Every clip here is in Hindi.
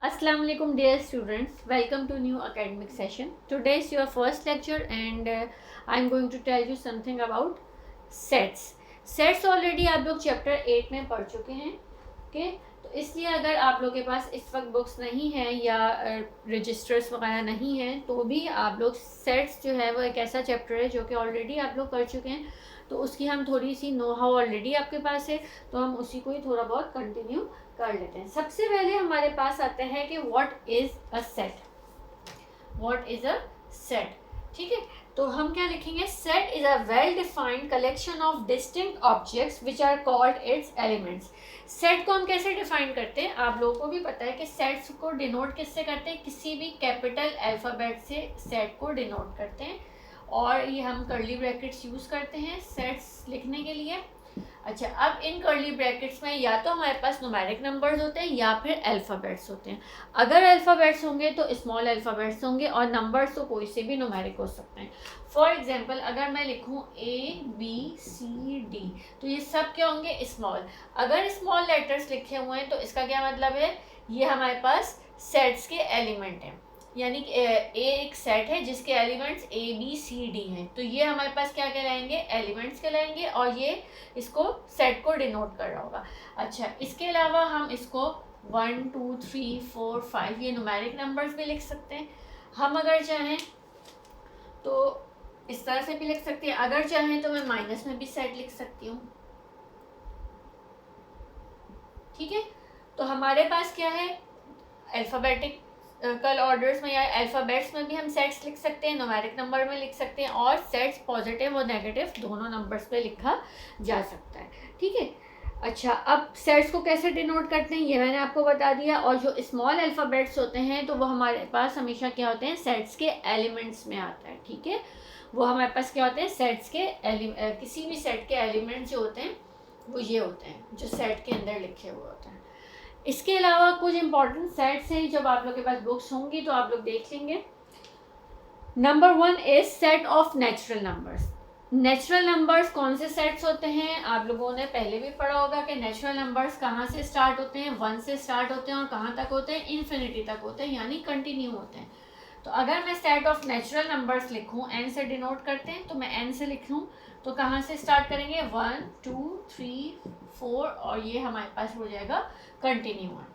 Assalamu alaikum dear students, welcome to new academic session. Today is your first lecture and I am going to tell you something about sets. Sets already आप लोग चैप्टर 8 में पढ़ चुके हैं. ओके, तो इसलिए अगर आप लोग के पास इस वक्त बुक्स नहीं है या रजिस्टर्स वगैरह नहीं है तो भी आप लोग सेट्स जो है वो एक ऐसा चैप्टर है जो कि ऑलरेडी आप लोग कर चुके हैं, तो उसकी हम थोड़ी सी नो हाउ ऑलरेडी आपके पास है, तो हम उसी को ही थोड़ा बहुत कंटिन्यू कर लेते हैं. सबसे पहले हमारे पास आता है कि what is a set. What is a set, ठीक है. तो हम क्या लिखेंगे? Set is a well defined collection of distinct objects which are called its elements. Set को हम कैसे डिफाइन करते हैं? आप लोगों को भी पता है कि सेट्स को डिनोट किससे करते हैं? किसी भी कैपिटल अल्फ़ाबेट से सेट को डिनोट करते हैं, और ये हम कर्ली ब्रैकेट्स यूज़ करते हैं सेट्स लिखने के लिए. अच्छा, अब इन कर्ली ब्रैकेट्स में या तो हमारे पास न्यूमेरिक नंबर्स होते हैं या फिर अल्फ़ाबेट्स होते हैं. अगर अल्फ़ाबेट्स होंगे तो स्मॉल अल्फ़ाबेट्स होंगे, और नंबर्स तो कोई से भी न्यूमेरिक हो सकते हैं. फॉर एग्जांपल अगर मैं लिखूं ABCD, तो ये सब क्या होंगे? स्मॉल. अगर स्मॉल लेटर्स लिखे हुए हैं तो इसका क्या मतलब है? ये हमारे पास सेट्स के एलिमेंट हैं, यानी कि ए एक सेट है जिसके एलिमेंट्स ABCD हैं, तो ये हमारे पास क्या कहलाएंगे? एलिमेंट्स कहलाएंगे, और ये इसको सेट को डिनोट कर रहा होगा. अच्छा, इसके अलावा हम इसको 1 2 3 4 5 ये न्यूमेरिक नंबर्स भी लिख सकते हैं. हम अगर चाहें तो इस तरह से भी लिख सकते हैं, अगर चाहें तो मैं माइनस में भी सेट लिख सकती हूँ. ठीक है, तो हमारे पास क्या है? अल्फ़ाबेटिक कल ऑर्डर्स में या अल्फ़ाबेट्स में भी हम सेट्स लिख सकते हैं, न्यूमेरिक नंबर में लिख सकते हैं, और सेट्स पॉजिटिव और नेगेटिव दोनों नंबर्स पे लिखा जा सकता है. ठीक है. अच्छा, अब सेट्स को कैसे डिनोट करते हैं ये मैंने आपको बता दिया. और जो स्मॉल अल्फ़ाबेट्स होते हैं तो वो हमारे पास हमेशा क्या होते हैं? सेट्स के एलिमेंट्स में आता है. ठीक है, वो हमारे पास क्या होते हैं? सेट्स के किसी भी सेट के एलिमेंट्स जो होते हैं वो ये होते हैं जो सेट के अंदर लिखे हुए होते हैं. इसके अलावा कुछ इंपॉर्टेंट सेट्स हैं, जब आप लोग के पास बुक्स होंगी तो आप लोग देख लेंगे. Number 1 is set of natural numbers. Natural numbers कौन से सेट्स होते हैं? आप लोगों ने पहले भी पढ़ा होगा कि नेचुरल नंबर्स कहाँ से स्टार्ट होते हैं? 1 से स्टार्ट होते हैं, और कहाँ तक होते हैं? इन्फिनिटी तक होते हैं, यानी कंटिन्यू होते हैं. तो अगर मैं सेट ऑफ नेचुरल नंबर्स लिखूं, n से डिनोट करते हैं, तो मैं n से लिख लूँ, तो कहाँ से स्टार्ट करेंगे? 1 2 3 4, और ये हमारे पास हो जाएगा कंटिन्यू है.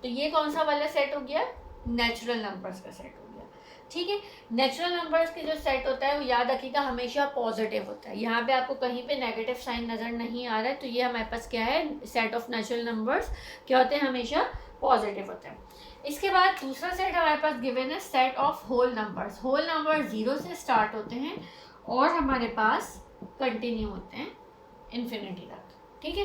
तो ये कौन सा वाला सेट हो गया? नेचुरल नंबर्स का सेट हो गया. ठीक है, नेचुरल नंबर्स के जो सेट होता है वो याद रखिएगा हमेशा पॉजिटिव होता है. यहाँ पे आपको कहीं पे नेगेटिव साइन नज़र नहीं आ रहा है, तो ये हमारे पास क्या है? सेट ऑफ नेचुरल नंबर्स क्या होते हैं? हमेशा पॉजिटिव होते हैं. इसके बाद दूसरा सेट हमारे पास गिवन है set of whole numbers. Whole number 0 से स्टार्ट होते हैं और हमारे पास कंटिन्यू होते हैं इन्फिनिटी तक. ठीक है,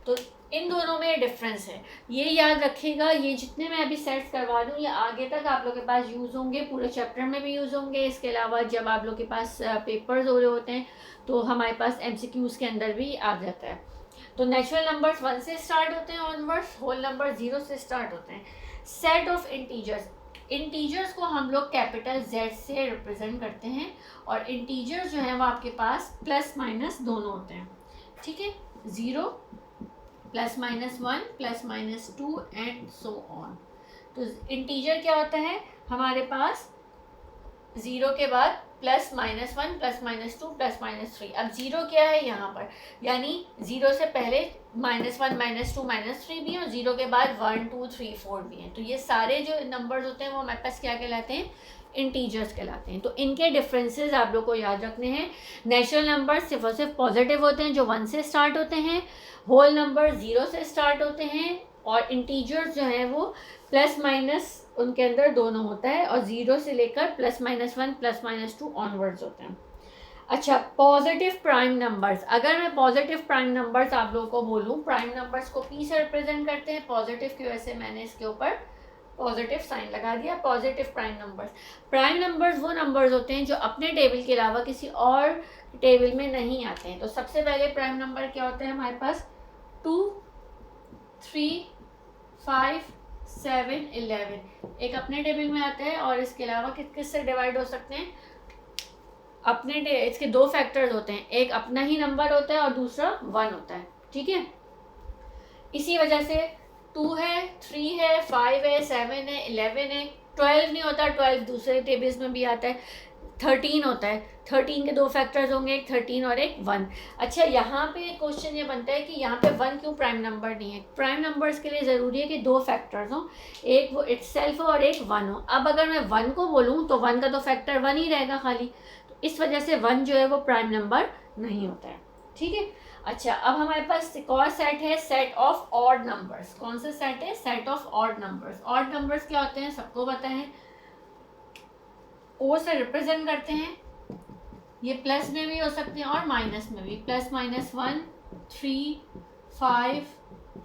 तो इन दोनों में डिफरेंस है, ये याद रखिएगा. ये जितने मैं अभी सेट्स करवा दूँ ये आगे तक आप लोग के पास यूज़ होंगे, पूरे चैप्टर में भी यूज़ होंगे. इसके अलावा जब आप लोग के पास पेपर्स हो रहे होते हैं तो हमारे पास MCQs के अंदर भी आ जाता है. तो नेचुरल नंबर्स 1 से स्टार्ट होते हैं ऑनवर्ड्स, होल नंबर 0 से स्टार्ट होते हैं. Set of integers. इंटीजर्स को हम लोग कैपिटल Z से रिप्रेजेंट करते हैं, और इंटीजर्स जो है वो आपके पास प्लस माइनस दोनों होते हैं. ठीक है, 0 +-1 +-2 एंड सो ऑन. तो इंटीजर क्या होता है? हमारे पास 0 के बाद +-1 +-2 +-3. अब 0 क्या है यहाँ पर? यानी 0 से पहले -1 -2 -3 भी हैं, और 0 के बाद 1 2 3 4 भी हैं. तो ये सारे जो नंबर्स होते हैं वो हमारे पास क्या कहलाते हैं? इंटीजर्स कहलाते हैं. तो इनके डिफरेंसेस आप लोग को याद रखने हैं. नेचुरल नंबर्स सिर्फ और सिर्फ पॉजिटिव होते हैं जो 1 से स्टार्ट होते हैं, होल नंबर 0 से स्टार्ट होते हैं, और इंटीजर्स जो हैं वो प्लस माइनस उनके अंदर दोनों होता है, और 0 से लेकर +-1 +-2 ऑनवर्ड्स होते हैं. अच्छा, पॉजिटिव प्राइम नंबर्स. अगर मैं पॉजिटिव प्राइम नंबर्स आप लोगों को बोलूँ, प्राइम नंबर्स को P से रिप्रेजेंट करते हैं. पॉजिटिव की वजह से मैंने इसके ऊपर पॉजिटिव साइन लगा दिया. Positive prime numbers. Prime numbers वो नंबर्स होते हैं जो अपने टेबल के अलावा किसी और टेबल में नहीं आते हैं. तो सबसे पहले प्राइम नंबर क्या होते हैं हमारे पास? 2 3 5 7 11 एक अपने टेबल में आता है, और इसके अलावा किस किस से डिवाइड हो सकते हैं? अपने इसके 2 फैक्टर्स होते हैं, एक अपना ही नंबर होता है और दूसरा 1 होता है. ठीक है, इसी वजह से 2 है, 3 है, 5 है, 7 है, 11 है, 12 नहीं होता, 12 दूसरे टेबल्स में भी आता है, 13 होता है, 13 के 2 फैक्टर्स होंगे, एक 13 और एक 1। अच्छा, यहाँ पे क्वेश्चन ये बनता है कि यहाँ पे 1 क्यों प्राइम नंबर नहीं है? प्राइम नंबर्स के लिए ज़रूरी है कि 2 फैक्टर्स हों, एक वो इटसेल्फ हो और एक 1 हो। अब अगर मैं 1 को बोलूँ तो 1 का तो फैक्टर 1 ही रहेगा खाली, तो इस वजह से 1 जो है वो प्राइम नंबर नहीं होता है। ठीक है। अच्छा, अब हमारे पास एक और सेट है, सेट ऑफ ऑड नंबर्स। कौन सा सेट है? Set of odd numbers. Odd numbers क्या होते हैं सबको पता है, ओ से रिप्रेजेंट करते हैं, ये प्लस में भी हो सकते हैं और माइनस में भी, plus minus 1, 3, 5,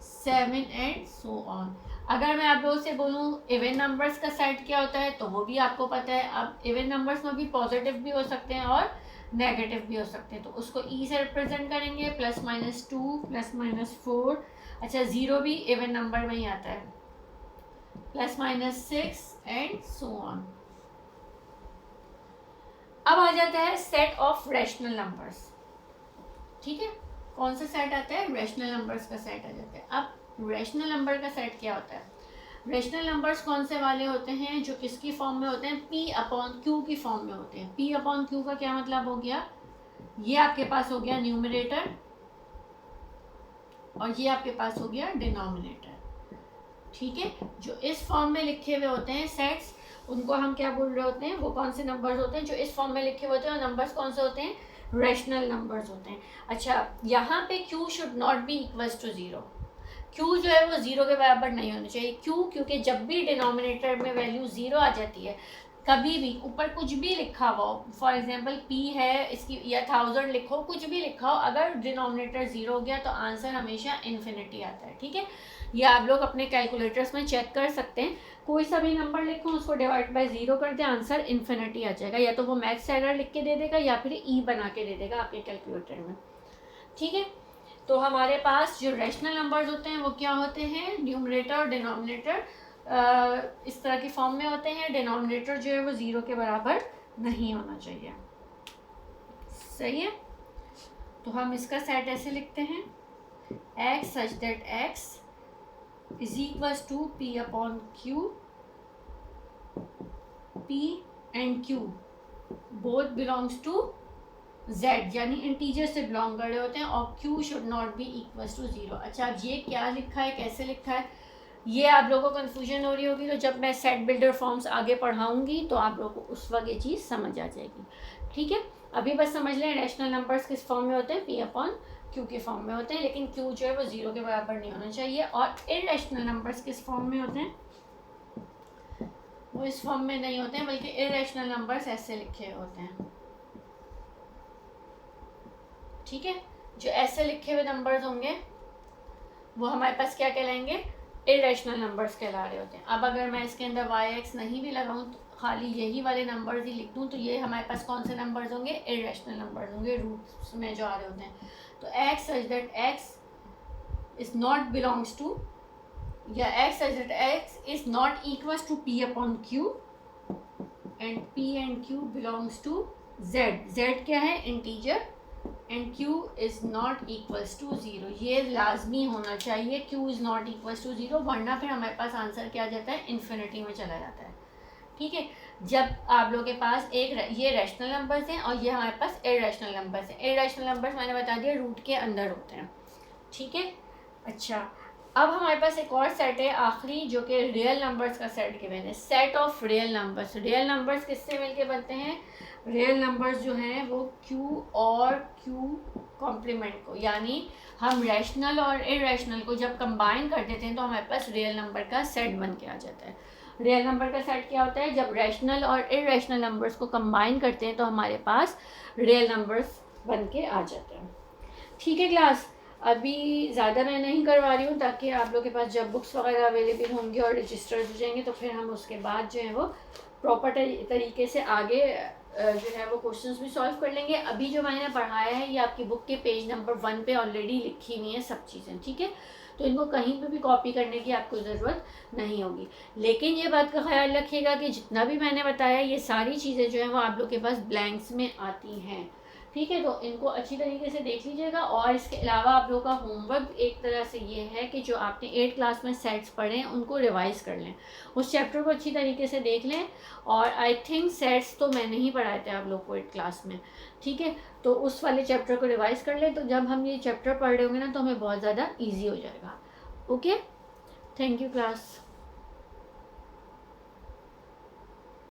7 and so on. अगर मैं आप लोगों से बोलूँ इवन नंबर्स का सेट क्या होता है तो वो भी आपको पता है। अब इवन नंबर्स में भी पॉजिटिव भी हो सकते हैं और नेगेटिव भी हो सकते हैं, तो उसको ई से रिप्रेजेंट करेंगे, प्लस माइनस 2, प्लस माइनस 4। अच्छा, 0 भी इवन नंबर में ही आता है, plus minus 6 and so on. अब आ जाता है सेट ऑफ रैशनल नंबर्स। ठीक है, कौन सा सेट आता है? रैशनल नंबर्स का सेट आ जाता है। अब रैशनल नंबर का सेट क्या होता है? रैशनल नंबर्स कौन से वाले होते हैं? जो किसकी फॉर्म में होते हैं? पी अपॉन क्यू की फॉर्म में होते हैं। पी अपॉन क्यू का क्या मतलब हो गया? ये आपके पास हो गया न्यूमरेटर और ये आपके पास हो गया डिनोमिनेटर। ठीक है, जो इस फॉर्म में लिखे हुए होते हैं सेट्स, उनको हम क्या बोल रहे होते हैं? वो कौन से नंबर्स होते हैं जो इस फॉर्म में लिखे हुए होते हैं? और नंबर्स कौन से होते हैं? रैशनल नंबर्स होते हैं। अच्छा, यहाँ पे q should not be equals to 0। q जो है वो 0 के बराबर नहीं होनी चाहिए। क्यों? क्योंकि जब भी डिनोमिनेटर में वैल्यू 0 आ जाती है, कभी भी ऊपर कुछ भी लिखा हुआ हो, फॉर एग्जांपल p है इसकी या 1000 लिखो, कुछ भी लिखा हो, अगर डिनोमिनेटर 0 हो गया तो आंसर हमेशा इन्फिनिटी आता है। ठीक है, ये आप लोग अपने कैलकुलेटर्स में चेक कर सकते हैं। कोई सा भी नंबर लिखो, उसको डिवाइड बाय 0 कर दे, आंसर इन्फिनिटी आ जाएगा। या तो वो मैथ्स एरर लिख के दे देगा या फिर ई बना के दे देगा आपके कैलकुलेटर में। ठीक है, तो हमारे पास जो रैशनल नंबर्स होते हैं वो क्या होते हैं? न्यूमरेटर और डिनोमिनेटर इस तरह की फॉर्म में होते हैं। डिनोमिनेटर जो है वो 0 के बराबर नहीं होना चाहिए। सही है, तो हम इसका सेट ऐसे लिखते हैं, x such that x is equals to p upon q, p and q both belongs to z, यानी इंटीजर से बिलोंग कर रहे होते हैं, और q should not be equals to 0। अच्छा, अब ये क्या लिखा है, कैसे लिखा है, ये आप लोगों को कन्फ्यूजन हो रही होगी, तो जब मैं सेट बिल्डर फॉर्म्स आगे पढ़ाऊंगी तो आप लोगों को उस वक्त ये चीज़ समझ आ जाएगी। ठीक है, अभी बस समझ लें रैशनल नंबर्स किस फॉर्म में होते हैं? p अपॉन q के फॉर्म में होते हैं, लेकिन q जो है वो 0 के बराबर नहीं होना चाहिए। और इररेशनल नंबर्स किस फॉर्म में होते हैं? वो इस फॉर्म में नहीं होते हैं, बल्कि इररेशनल नंबर्स ऐसे लिखे होते हैं। ठीक है, जो ऐसे लिखे हुए नंबर्स होंगे वो हमारे पास क्या कहलाएंगे? इररेशनल नंबर्स कहला रहे होते हैं। अब अगर मैं इसके अंदर y(x) नहीं भी लगाऊं, तो खाली यही वाले नंबर्स ही लिख दूं, तो ये हमारे पास कौन से नंबर्स होंगे? इररेशनल नंबर्स होंगे, रूट्स में जो आ रहे होते हैं। तो x such that x is not belongs to, या x such that x is not equals to p upon q and p and q belongs to z। z क्या है? Integer. And q is not equals to 0, ये लाजमी होना चाहिए, q is not equals to 0, वरना फिर हमारे पास आंसर क्या आ जाता है? इन्फिनिटी में चला जाता है। ठीक है, जब आप लोगों के पास ये रैशनल नंबर्स हैं और ये हमारे पास इररेशनल नंबर्स हैं। इररेशनल नंबर्स मैंने बता दिया रूट के अंदर होते हैं। ठीक है, अच्छा, अब हमारे पास एक और सेट है आखिरी, जो कि रियल नंबर्स का सेट गिवन है, set of real numbers. Real numbers किससे मिलके बनते हैं? रियल नंबर्स जो हैं वो q और q कॉम्प्लीमेंट को, यानी हम रैशनल और इररेशनल को जब कंबाइन कर देते हैं तो हमारे पास रियल नंबर का सेट बन के आ जाता है। रियल नंबर का सेट क्या होता है? जब रैशनल और इररेशनल नंबर्स को कंबाइन करते हैं तो हमारे पास रियल नंबर्स बन के आ जाते हैं। ठीक है क्लास, अभी ज़्यादा मैं नहीं करवा रही हूँ, ताकि आप लोग के पास जब बुक्स वगैरह अवेलेबल होंगे और रजिस्टर्स हो जाएंगे तो फिर हम उसके बाद जो है वो प्रॉपर तरीके से आगे जो है वो क्वेश्चंस भी सॉल्व कर लेंगे। अभी जो मैंने पढ़ाया है ये आपकी बुक के पेज नंबर 1 पे ऑलरेडी लिखी हुई है सब चीज़ें। ठीक है, तो इनको कहीं पे भी कॉपी करने की आपको ज़रूरत नहीं होगी, लेकिन ये बात का ख्याल रखिएगा कि जितना भी मैंने बताया ये सारी चीज़ें जो हैं वो आप लोग के पास ब्लैंक्स में आती हैं। ठीक है, तो इनको अच्छी तरीके से देख लीजिएगा। और इसके अलावा आप लोगों का होमवर्क एक तरह से ये है कि जो आपने 8 क्लास में सेट्स पढ़े हैं उनको रिवाइज़ कर लें, उस चैप्टर को अच्छी तरीके से देख लें। और आई थिंक सेट्स तो मैंने ही पढ़ाए थे आप लोग को 8 क्लास में, ठीक है, तो उस वाले चैप्टर को रिवाइज़ कर लें, तो जब हम ये चैप्टर पढ़ रहे होंगे ना तो हमें बहुत ज़्यादा ईजी हो जाएगा। Okay, thank you class.